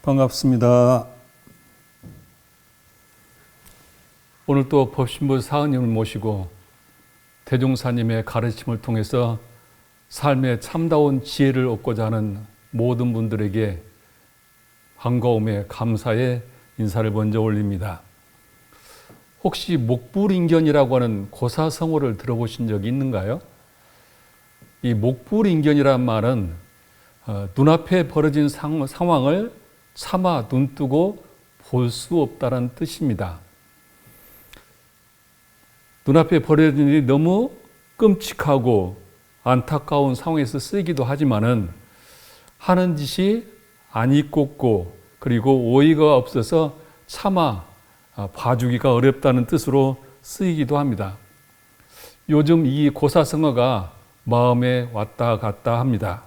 반갑습니다. 오늘 또 법신부 사은님을 모시고 대종사님의 가르침을 통해서 삶의 참다운 지혜를 얻고자 하는 모든 분들에게 반가움에 감사의 인사를 먼저 올립니다. 혹시 목불인견이라고 하는 고사성어를 들어보신 적이 있는가요? 이 목불인견이란 말은 눈앞에 벌어진 상황을 차마 눈뜨고 볼 수 없다는 뜻입니다. 눈앞에 벌어진 일이 너무 끔찍하고 안타까운 상황에서 쓰이기도 하지만은 하는 짓이 안이 꼽고 그리고 오이가 없어서 차마 봐주기가 어렵다는 뜻으로 쓰이기도 합니다. 요즘 이 고사성어가 마음에 왔다 갔다 합니다.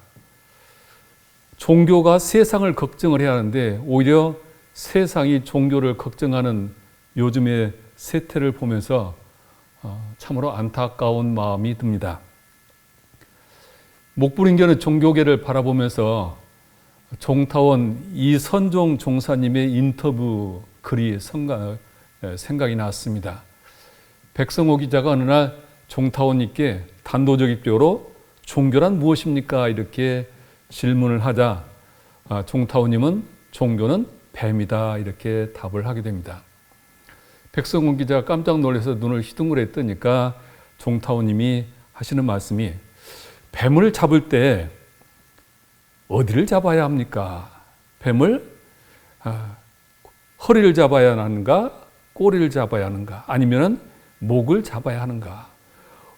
종교가 세상을 걱정을 해야 하는데 오히려 세상이 종교를 걱정하는 요즘의 세태를 보면서 참으로 안타까운 마음이 듭니다. 목불인견의 종교계를 바라보면서 종타원 이선종 종사님의 인터뷰 글이 생각이 났습니다. 백성호 기자가 어느 날 종타원님께 단도직입적으로 종교란 무엇입니까? 이렇게 질문을 하자 종타원님은 종교는 뱀이다 이렇게 답을 하게 됩니다. 백성훈 기자가 깜짝 놀라서 눈을 희둥그레 뜨니까 종타원님이 하시는 말씀이 뱀을 잡을 때 어디를 잡아야 합니까? 뱀을 허리를 잡아야 하는가? 꼬리를 잡아야 하는가? 아니면 목을 잡아야 하는가?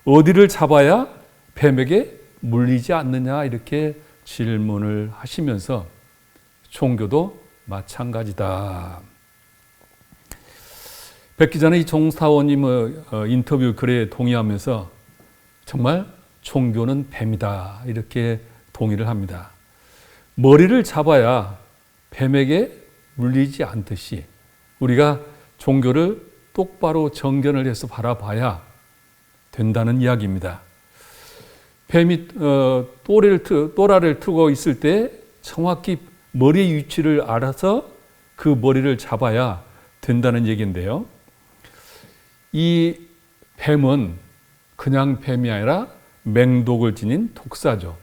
어디를 잡아야 뱀에게 물리지 않느냐 이렇게 질문을 하시면서 종교도 마찬가지다. 백 기자는 이 종사원님의 인터뷰 글에 동의하면서 정말 종교는 뱀이다 이렇게 동의를 합니다. 머리를 잡아야 뱀에게 물리지 않듯이 우리가 종교를 똑바로 정견을 해서 바라봐야 된다는 이야기입니다. 뱀이 또라를 트고 있을 때 정확히 머리의 위치를 알아서 그 머리를 잡아야 된다는 얘기인데요. 이 뱀은 그냥 뱀이 아니라 맹독을 지닌 독사죠.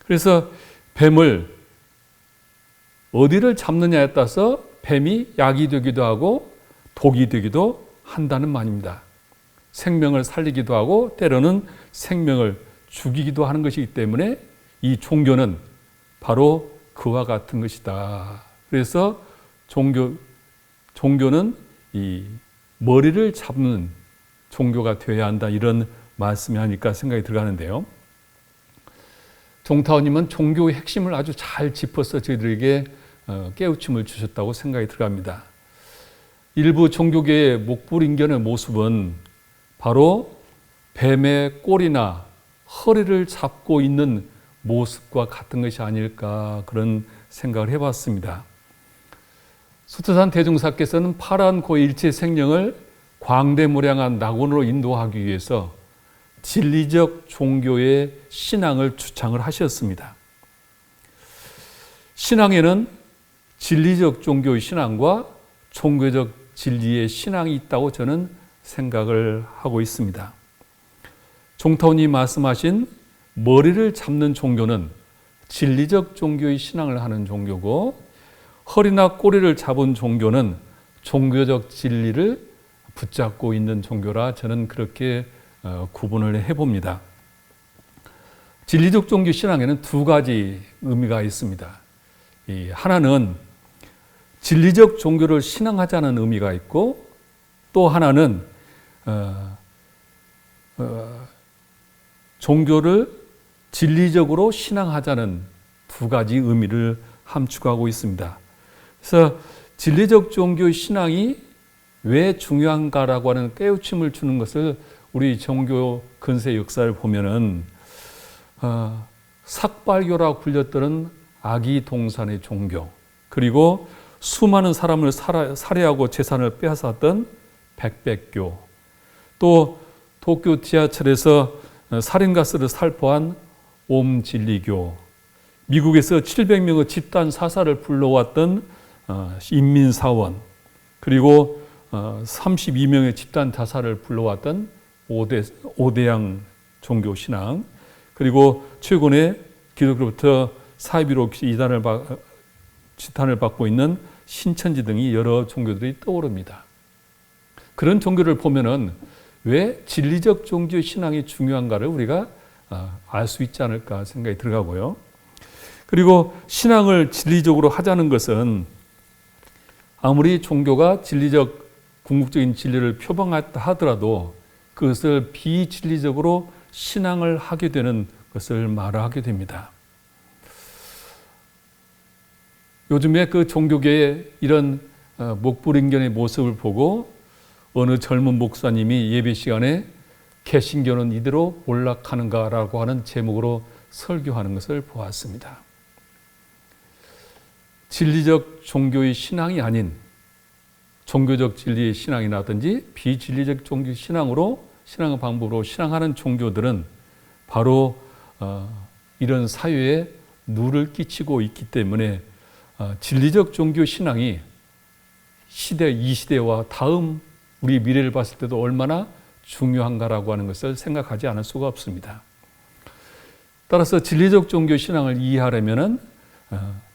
그래서 뱀을 어디를 잡느냐에 따라서 뱀이 약이 되기도 하고 독이 되기도 한다는 말입니다. 생명을 살리기도 하고 때로는 생명을 죽이기도 하는 것이기 때문에 이 종교는 바로 그와 같은 것이다. 그래서 종교는 이 머리를 잡는 종교가 되어야 한다 이런 말씀이 아닐까 생각이 들어가는데요. 종타원님은 종교의 핵심을 아주 잘 짚어서 저희들에게 깨우침을 주셨다고 생각이 들어갑니다. 일부 종교계의 목불인견의 모습은 바로 뱀의 꼬리나 허리를 잡고 있는 모습과 같은 것이 아닐까 그런 생각을 해봤습니다. 수트산 대종사께서는 파란 고의 일체 생명을 광대무량한 낙원으로 인도하기 위해서 진리적 종교의 신앙을 주창을 하셨습니다. 신앙에는 진리적 종교의 신앙과 종교적 진리의 신앙이 있다고 저는 생각을 하고 있습니다. 종타원이 말씀하신 머리를 잡는 종교는 진리적 종교의 신앙을 하는 종교고 허리나 꼬리를 잡은 종교는 종교적 진리를 붙잡고 있는 종교라 저는 그렇게 구분을 해봅니다. 진리적 종교 신앙에는 두 가지 의미가 있습니다. 하나는 진리적 종교를 신앙하자는 의미가 있고 또 하나는 종교를 진리적으로 신앙하자는 두 가지 의미를 함축하고 있습니다. 그래서 진리적 종교 신앙이 왜 중요한가라고 하는 깨우침을 주는 것을 우리 종교 근세 역사를 보면은 삭발교라고 불렸던 아기 동산의 종교, 그리고 수많은 사람을 살해하고 재산을 빼앗았던 백백교, 또 도쿄 지하철에서 살인가스를 살포한 옴진리교, 미국에서 700명의 집단 사살을 불러왔던 인민사원, 그리고 32명의 집단 자살을 불러왔던 오대양 종교신앙, 그리고 최근에 기독교로부터 사이비로 지탄을 받고 있는 신천지 등이 여러 종교들이 떠오릅니다. 그런 종교를 보면은 왜 진리적 종교 신앙이 중요한가를 우리가 알 수 있지 않을까 생각이 들어가고요. 그리고 신앙을 진리적으로 하자는 것은 아무리 종교가 진리적 궁극적인 진리를 표방했다 하더라도 그것을 비진리적으로 신앙을 하게 되는 것을 말하게 됩니다. 요즘에 그 종교계의 이런 목불인견의 모습을 보고 어느 젊은 목사님이 예배 시간에 개신교는 이대로 몰락하는가라고 하는 제목으로 설교하는 것을 보았습니다. 진리적 종교의 신앙이 아닌 종교적 진리의 신앙이라든지 비진리적 종교 신앙으로 신앙의 방법으로 신앙하는 종교들은 바로 이런 사회에 누를 끼치고 있기 때문에 진리적 종교 신앙이 이 시대와 다음 우리 미래를 봤을 때도 얼마나 중요한가라고 하는 것을 생각하지 않을 수가 없습니다. 따라서 진리적 종교 신앙을 이해하려면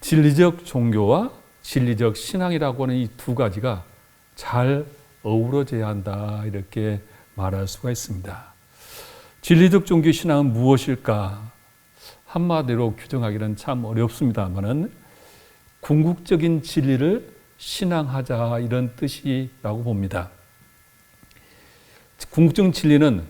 진리적 종교와 진리적 신앙이라고 하는 이 두 가지가 잘 어우러져야 한다, 이렇게 말할 수가 있습니다. 진리적 종교 신앙은 무엇일까? 한마디로 규정하기는 참 어렵습니다만은 궁극적인 진리를 신앙하자, 이런 뜻이라고 봅니다. 궁극적인 진리는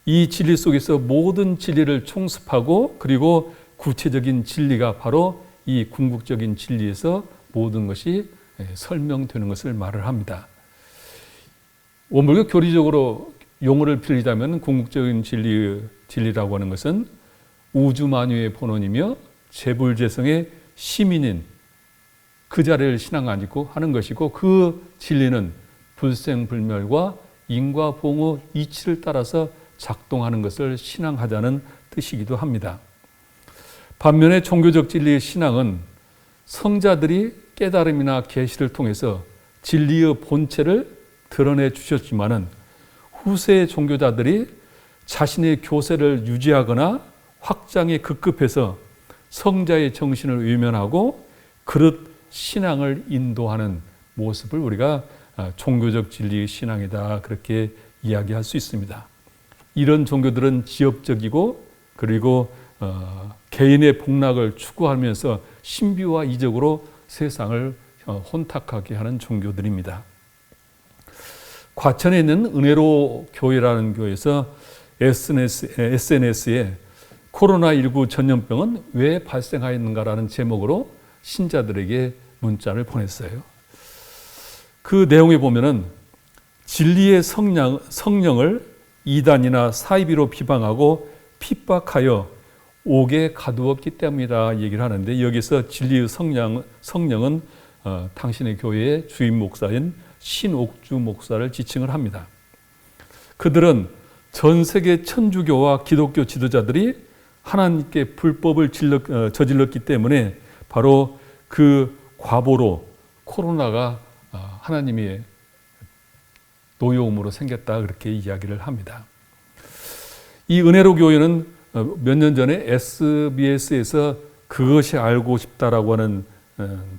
이 진리 속에서 모든 진리를 총습하고 그리고 구체적인 진리가 바로 이 궁극적인 진리에서 모든 것이 설명되는 것을 말을 합니다. 원불교 교리적으로 용어를 빌리자면 궁극적인 진리라고 하는 것은 우주만유의 본원이며 재불재성의 시민인 그 자리를 신앙하고 하는 것이고, 그 진리는 불생불멸과 인과 봉의 이치를 따라서 작동하는 것을 신앙하자는 뜻이기도 합니다. 반면에 종교적 진리의 신앙은 성자들이 깨달음이나 계시를 통해서 진리의 본체를 드러내 주셨지만은 후세 종교자들이 자신의 교세를 유지하거나 확장에 급급해서 성자의 정신을 외면하고 그릇 신앙을 인도하는 모습을 우리가 종교적 진리의 신앙이다, 그렇게 이야기할 수 있습니다. 이런 종교들은 지엽적이고 그리고 개인의 복락을 추구하면서 신비와 이적으로 세상을 혼탁하게 하는 종교들입니다. 과천에 있는 은혜로 교회라는 교회에서 SNS에 코로나19 전염병은 왜 발생하였는가라는 제목으로 신자들에게 문자를 보냈어요. 그 내용에 보면은 진리의 성령을 이단이나 사이비로 비방하고 핍박하여 옥에 가두었기 때문이다 얘기를 하는데, 여기서 진리의 성령은 당신의 교회의 주임 목사인 신옥주 목사를 지칭을 합니다. 그들은 전 세계 천주교와 기독교 지도자들이 하나님께 불법을 저질렀기 때문에 바로 그 과보로 코로나가 하나님의 노여움으로 생겼다, 그렇게 이야기를 합니다. 이 은혜로 교회는 몇 년 전에 SBS에서 그것이 알고 싶다라고 하는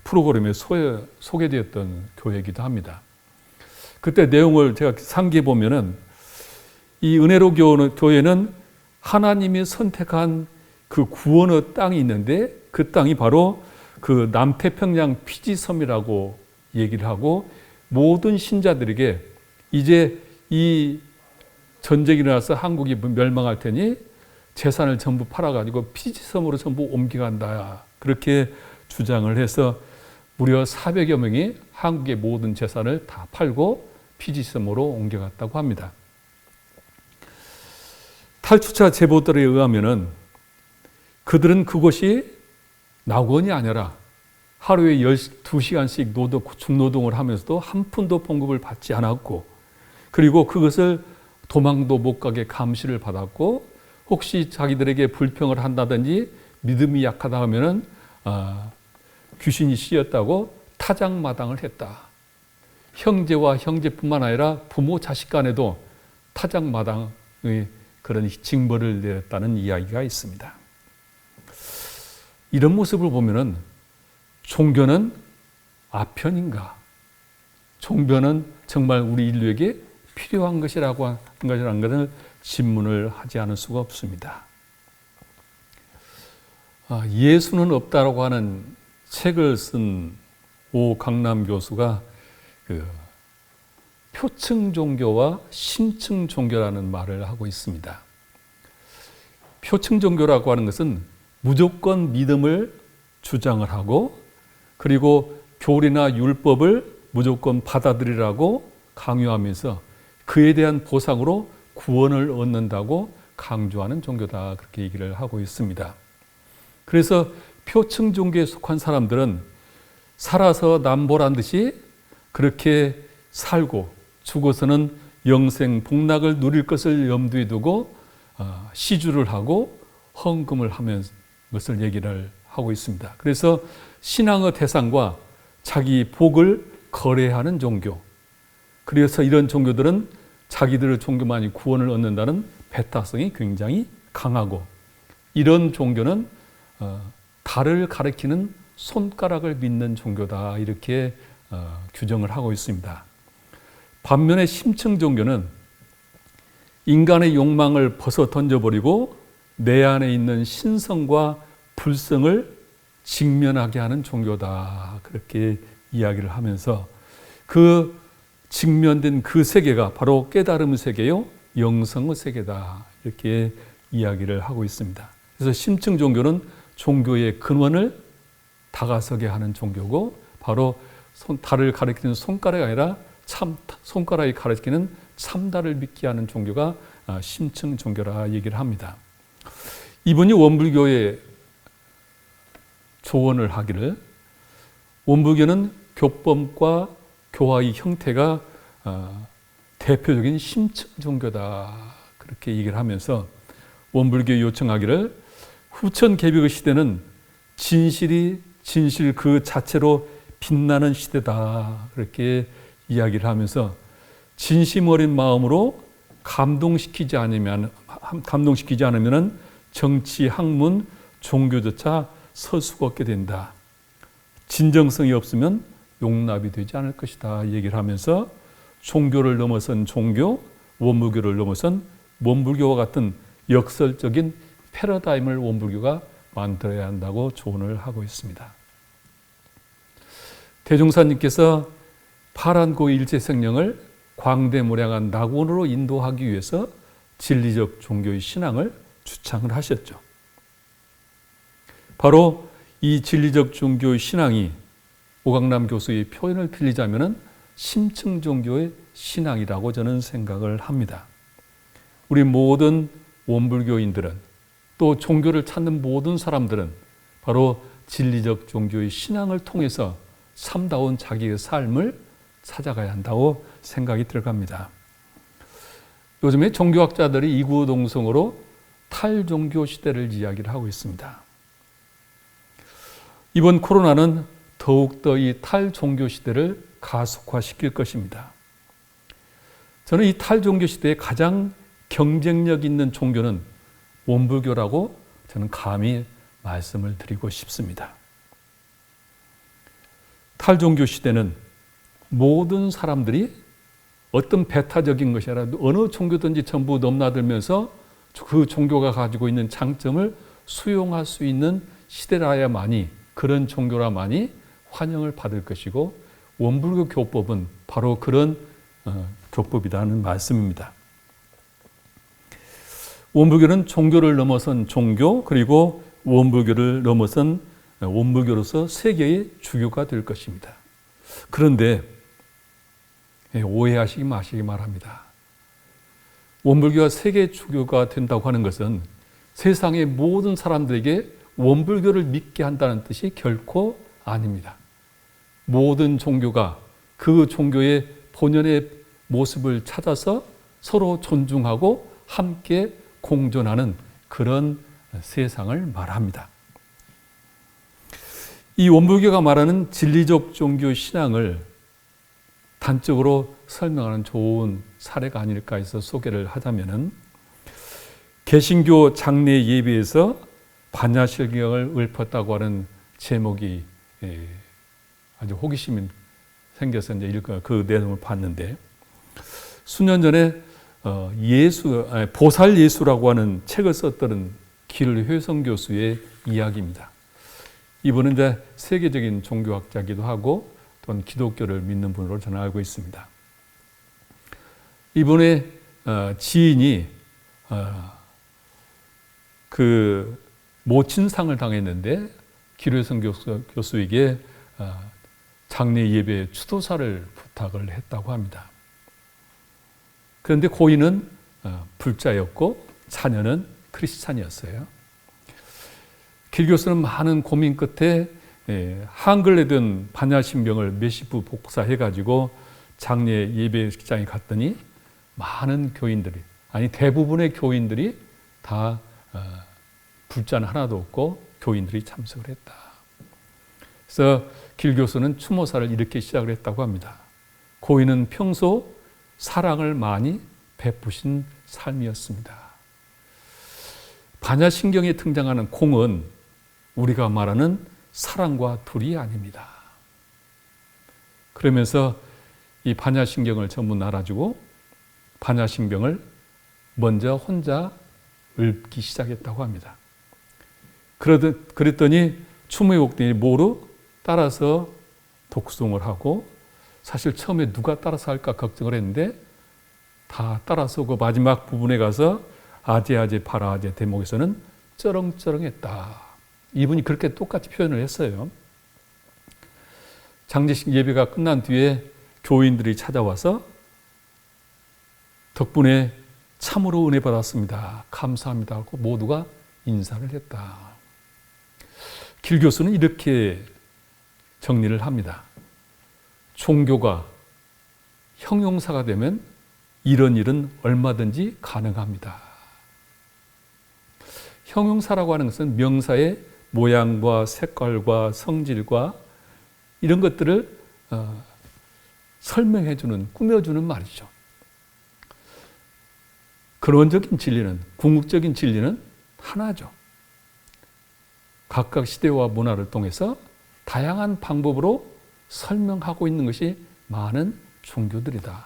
프로그램에 소개되었던 교회이기도 합니다. 그때 내용을 제가 상기해 보면은 이 은혜로 교회는 하나님이 선택한 그 구원의 땅이 있는데 그 땅이 바로 그 남태평양 피지섬이라고 얘기를 하고, 모든 신자들에게 이제 이 전쟁이 일어나서 한국이 멸망할 테니 재산을 전부 팔아가지고 피지섬으로 전부 옮겨간다. 그렇게 주장을 해서 무려 400여 명이 한국의 모든 재산을 다 팔고 피지섬으로 옮겨갔다고 합니다. 탈주자 제보들에 의하면은 그들은 그곳이 낙원이 아니라 하루에 12시간씩 중노동을 하면서도 한 푼도 봉급을 받지 않았고, 그리고 그것을 도망도 못 가게 감시를 받았고, 혹시 자기들에게 불평을 한다든지 믿음이 약하다 하면은 귀신이 씌었다고 타작마당을 했다. 형제와 형제뿐만 아니라 부모 자식 간에도 타작마당의 그런 징벌을 내렸다는 이야기가 있습니다. 이런 모습을 보면은 종교는 아편인가? 종교는 정말 우리 인류에게 필요한 것이라는 것을 질문을 하지 않을 수가 없습니다. 예수는 없다라고 하는 책을 쓴 오 강남 교수가 표층 종교와 심층 종교라는 말을 하고 있습니다. 표층 종교라고 하는 것은 무조건 믿음을 주장을 하고, 그리고 교리나 율법을 무조건 받아들이라고 강요하면서 그에 대한 보상으로 구원을 얻는다고 강조하는 종교다, 그렇게 얘기를 하고 있습니다. 그래서 표층 종교에 속한 사람들은 살아서 남보란 듯이 그렇게 살고 죽어서는 영생 복락을 누릴 것을 염두에 두고 시주를 하고 헌금을 하는 것을 얘기를 하고 있습니다. 그래서 신앙의 대상과 자기 복을 거래하는 종교, 그래서 이런 종교들은 자기들의 종교만이 구원을 얻는다는 배타성이 굉장히 강하고, 이런 종교는 달을 가리키는 손가락을 믿는 종교다, 이렇게 규정을 하고 있습니다. 반면에 심층 종교는 인간의 욕망을 벗어 던져버리고 내 안에 있는 신성과 불성을 직면하게 하는 종교다, 그렇게 이야기를 하면서 그 직면된 그 세계가 바로 깨달음의 세계요, 영성의 세계다, 이렇게 이야기를 하고 있습니다. 그래서 심층 종교는 종교의 근원을 다가서게 하는 종교고, 바로 달을 가리키는 손가락이 아니라 손가락이 가리키는 참달을 믿게 하는 종교가 심층 종교라 얘기를 합니다. 이분이 원불교에 조언을 하기를, 원불교는 교법과 교화의 형태가 대표적인 심층 종교다, 그렇게 얘기를 하면서 원불교에 요청하기를, 후천 개벽의 시대는 진실 그 자체로 빛나는 시대다, 그렇게 이야기를 하면서 진심 어린 마음으로 감동시키지 않으면 정치, 학문, 종교조차 설 수가 없게 된다. 진정성이 없으면 용납이 되지 않을 것이다, 얘기를 하면서 종교를 넘어선 종교, 원불교를 넘어선 원불교와 같은 역설적인 패러다임을 원불교가 만들어야 한다고 조언을 하고 있습니다. 대종사님께서 파란고 일제생령을 광대무량한 낙원으로 인도하기 위해서 진리적 종교의 신앙을 주창을 하셨죠. 바로 이 진리적 종교의 신앙이 오강남 교수의 표현을 빌리자면 심층 종교의 신앙이라고 저는 생각을 합니다. 우리 모든 원불교인들은, 또 종교를 찾는 모든 사람들은 바로 진리적 종교의 신앙을 통해서 참다운 자기의 삶을 찾아가야 한다고 생각이 들어갑니다. 요즘에 종교학자들이 이구동성으로 탈종교 시대를 이야기를 하고 있습니다. 이번 코로나는 더욱더 이 탈종교 시대를 가속화시킬 것입니다. 저는 이 탈종교 시대에 가장 경쟁력 있는 종교는 원불교라고 저는 감히 말씀을 드리고 싶습니다. 탈종교 시대는 모든 사람들이 어떤 배타적인 것이 아니라 어느 종교든지 전부 넘나들면서 그 종교가 가지고 있는 장점을 수용할 수 있는 시대라야만이, 그런 종교라만이 환영을 받을 것이고, 원불교 교법은 바로 그런 교법이라는 말씀입니다. 원불교는 종교를 넘어선 종교, 그리고 원불교를 넘어선 원불교로서 세계의 주교가 될 것입니다. 그런데 오해하시기 마시기 바랍니다. 원불교가 세계 주교가 된다고 하는 것은 세상의 모든 사람들에게 원불교를 믿게 한다는 뜻이 결코 아닙니다. 모든 종교가 그 종교의 본연의 모습을 찾아서 서로 존중하고 함께 공존하는 그런 세상을 말합니다. 이 원불교가 말하는 진리적 종교 신앙을 단적으로 설명하는 좋은 사례가 아닐까 해서 소개를 하자면은, 개신교 장례 예배에서 반야실경을 읊었다고 하는 제목이 아주 호기심이 생겨서 이제 그 내용을 봤는데, 수년 전에 보살 예수라고 하는 책을 썼던 길회성 교수의 이야기입니다. 이분은 이제 세계적인 종교학자이기도 하고 또는 기독교를 믿는 분으로 저는 알고 있습니다. 이분의 지인이 그 모친상을 당했는데 길회성 교수에게 장례 예배 추도사를 부탁을 했다고 합니다. 그런데 고인은 불자였고 자녀는 크리스찬이었어요. 길 교수는 많은 고민 끝에 한글에 든 반야신경을 몇십 부 복사해가지고 장례 예배식장에 갔더니 많은 교인들이, 아니 대부분의 교인들이 다 불자는 하나도 없고 교인들이 참석을 했다. 그래서 길 교수는 추모사를 이렇게 시작을 했다고 합니다. 고인은 평소 사랑을 많이 베푸신 삶이었습니다. 반야신경에 등장하는 공은 우리가 말하는 사랑과 둘이 아닙니다. 그러면서 이 반야신경을 전부 놔가지고 반야신경을 먼저 혼자 읊기 시작했다고 합니다. 그랬더니 추모의 복들이 모두 따라서 독송을 하고, 사실 처음에 누가 따라서 할까 걱정을 했는데 다 따라서 그 마지막 부분에 가서 아제아제 파라아제 대목에서는 쩌렁쩌렁했다. 이분이 그렇게 똑같이 표현을 했어요. 장례식 예배가 끝난 뒤에 교인들이 찾아와서 덕분에 참으로 은혜 받았습니다. 감사합니다 하고 모두가 인사를 했다. 길 교수는 이렇게 정리를 합니다. 종교가 형용사가 되면 이런 일은 얼마든지 가능합니다. 형용사라고 하는 것은 명사의 모양과 색깔과 성질과 이런 것들을 설명해주는, 꾸며주는 말이죠. 근원적인 진리는, 궁극적인 진리는 하나죠. 각각 시대와 문화를 통해서 다양한 방법으로 설명하고 있는 것이 많은 종교들이다.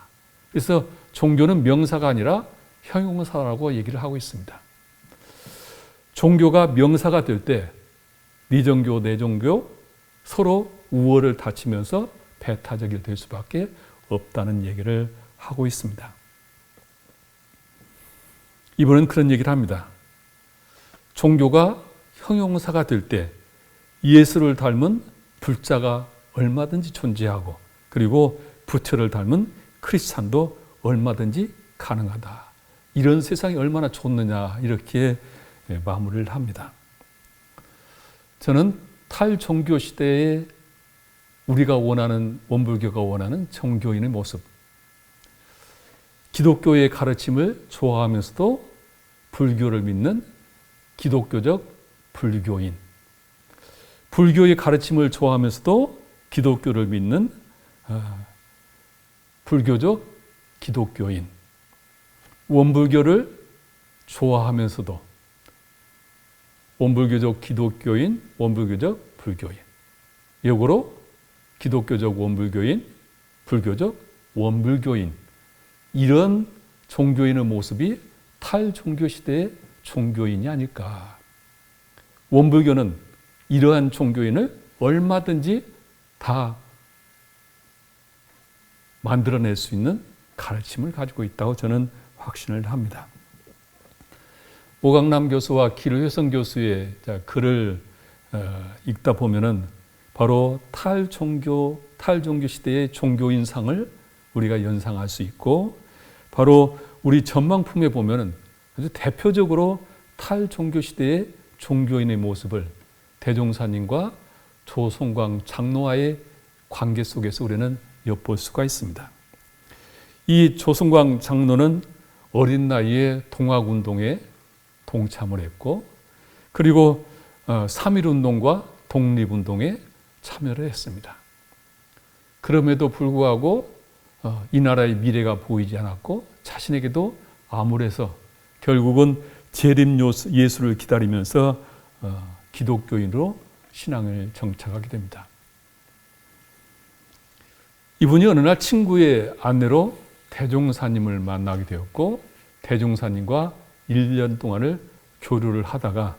그래서 종교는 명사가 아니라 형용사라고 얘기를 하고 있습니다. 종교가 명사가 될 때 네 종교, 내 종교 서로 우월을 다치면서 배타적이 될 수밖에 없다는 얘기를 하고 있습니다. 이번엔 그런 얘기를 합니다. 종교가 형용사가 될 때 예수를 닮은 불자가 얼마든지 존재하고, 그리고 부처를 닮은 크리스찬도 얼마든지 가능하다. 이런 세상이 얼마나 좋느냐, 이렇게 마무리를 합니다. 저는 탈종교 시대에 우리가 원하는, 원불교가 원하는 종교인의 모습, 기독교의 가르침을 좋아하면서도 불교를 믿는 기독교적 불교인, 불교의 가르침을 좋아하면서도 기독교를 믿는 불교적 기독교인, 원불교를 좋아하면서도 원불교적 기독교인, 원불교적 불교인, 역으로 기독교적 원불교인, 불교적 원불교인, 이런 종교인의 모습이 탈종교 시대의 종교인이 아닐까. 원불교는 이러한 종교인을 얼마든지 다 만들어낼 수 있는 가르침을 가지고 있다고 저는 확신을 합니다. 오강남 교수와 길효성 교수의 글을 읽다 보면은 바로 탈종교 시대의 종교인상을 우리가 연상할 수 있고, 바로 우리 전망품에 보면은 아주 대표적으로 탈종교 시대의 종교인의 모습을 대종사님과 조성광 장로와의 관계 속에서 우리는 엿볼 수가 있습니다. 이 조성광 장로는 어린 나이에 동학운동에 동참을 했고, 그리고 3.1운동과 독립운동에 참여를 했습니다. 그럼에도 불구하고 이 나라의 미래가 보이지 않았고 자신에게도 암울해서 결국은 재림 예수를 기다리면서 기독교인으로 신앙을 정착하게 됩니다. 이분이 어느 날 친구의 안내로 대종사님을 만나게 되었고, 대종사님과 1년 동안을 교류를 하다가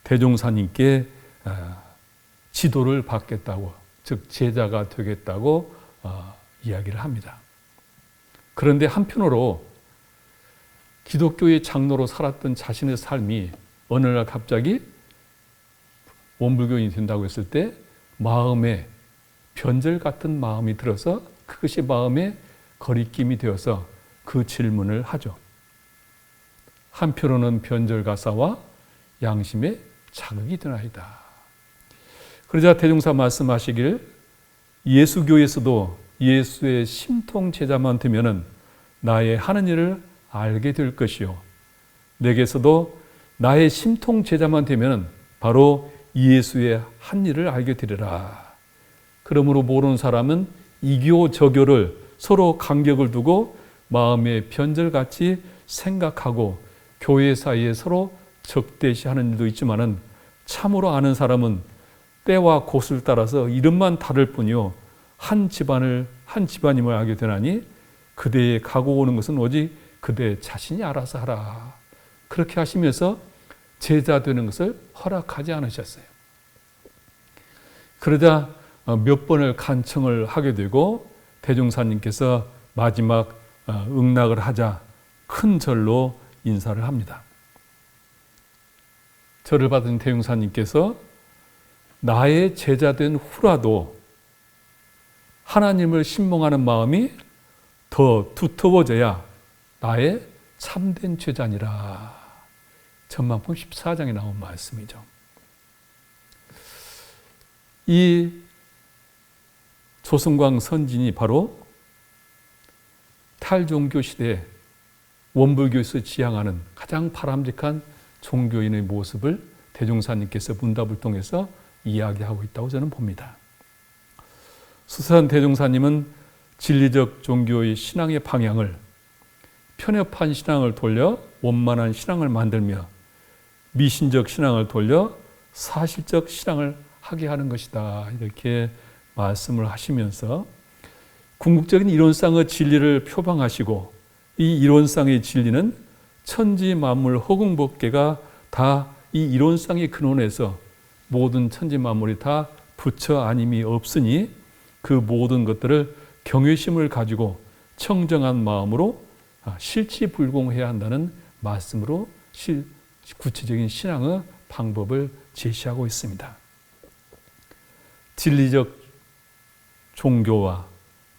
대종사님께 지도를 받겠다고, 즉 제자가 되겠다고 이야기를 합니다. 그런데 한편으로 기독교의 장로로 살았던 자신의 삶이 어느 날 갑자기 원불교인이 된다고 했을 때 마음에 변절 같은 마음이 들어서 그것이 마음에 거리낌이 되어서 그 질문을 하죠. 한편으로는 변절가사와 양심에 자극이 되나이다. 그러자 대종사 말씀하시길, 예수교에서도 예수의 심통 제자만 되면은 나의 하는 일을 알게 될 것이요, 내게서도 나의 심통 제자만 되면은 바로 예수의 한 일을 알게 되리라. 그러므로 모르는 사람은 이교 저교를 서로 간격을 두고 마음에 변절같이 생각하고 교회 사이에 서로 적대시하는 일도 있지만은 참으로 아는 사람은 때와 곳을 따라서 이름만 다를 뿐이요 한 집안임을 알게 되나니 그대의 가고 오는 것은 오직 그대 자신이 알아서 하라. 그렇게 하시면서 제자 되는 것을 허락하지 않으셨어요. 그러자 몇 번을 간청을 하게 되고 대종사님께서 마지막 응낙을 하자 큰 절로 인사를 합니다. 절을 받은 대종사님께서 나의 제자된 후라도 하나님을 신봉하는 마음이 더 두터워져야 나의 참된 제자니라. 전망품 14장에 나온 말씀이죠. 이 조성광 선진이 바로 탈종교 시대에 원불교에서 지향하는 가장 바람직한 종교인의 모습을 대종사님께서 문답을 통해서 이야기하고 있다고 저는 봅니다. 수산 대종사님은 진리적 종교의 신앙의 방향을 편협한 신앙을 돌려 원만한 신앙을 만들며 미신적 신앙을 돌려 사실적 신앙을 하게 하는 것이다. 이렇게 말씀을 하시면서 궁극적인 이론상의 진리를 표방하시고, 이 이론상의 진리는 천지 만물 허공법계가 다 이 이론상의 근원에서 모든 천지 만물이 다 부처 아님이 없으니 그 모든 것들을 경외심을 가지고 청정한 마음으로 실치불공해야 한다는 말씀으로 구체적인 신앙의 방법을 제시하고 있습니다. 진리적 종교와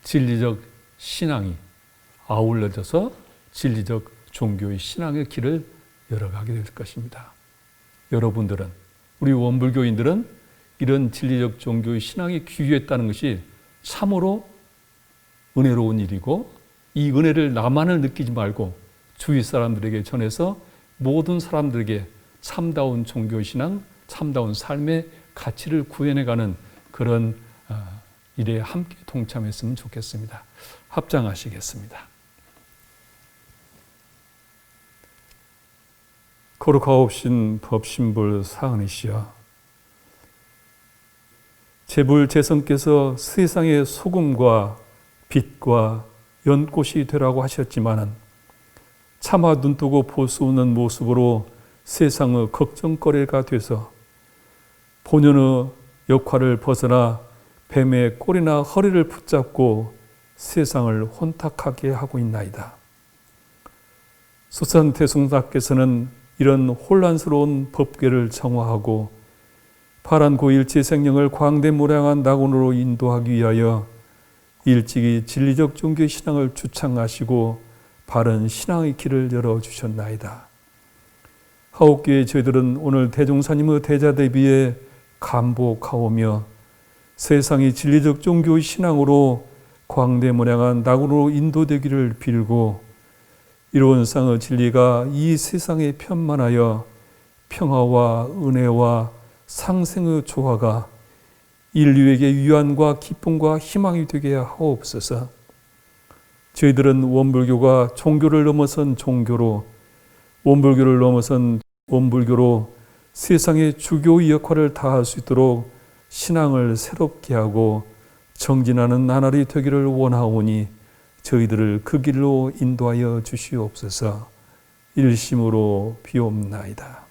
진리적 신앙이 아울러져서 진리적 종교의 신앙의 길을 열어가게 될 것입니다. 여러분들은, 우리 원불교인들은 이런 진리적 종교의 신앙이 귀했다는 것이 참으로 은혜로운 일이고, 이 은혜를 나만을 느끼지 말고 주위 사람들에게 전해서 모든 사람들에게 참다운 종교신앙, 참다운 삶의 가치를 구현해가는 그런 일에 함께 동참했으면 좋겠습니다. 합장하시겠습니다. 거룩하옵신 법신불 사은이시여, 제불제성께서 세상의 소금과 빛과 연꽃이 되라고 하셨지만은 차마 눈뜨고 볼 수 없는 모습으로 세상의 걱정거리가 돼서 본연의 역할을 벗어나 뱀의 꼬리나 허리를 붙잡고 세상을 혼탁하게 하고 있나이다. 수산 대승사께서는 이런 혼란스러운 법궤를 정화하고 파란 고일체 생명을 광대무량한 낙원으로 인도하기 위하여 일찍이 진리적 종교 신앙을 주창하시고 바른 신앙의 길을 열어주셨나이다. 하옥교회 저희들은 오늘 대종사님의 대자대비에 감복하오며 세상이 진리적 종교 신앙으로 광대무량한 낙원으로 인도되기를 빌고 이로운 쌍의 진리가 이 세상에 편만하여 평화와 은혜와 상생의 조화가 인류에게 위안과 기쁨과 희망이 되게 하옵소서. 저희들은 원불교가 종교를 넘어선 종교로, 원불교를 넘어선 원불교로 세상의 주교의 역할을 다할 수 있도록 신앙을 새롭게 하고 정진하는 나날이 되기를 원하오니 저희들을 그 길로 인도하여 주시옵소서. 일심으로 비옵나이다.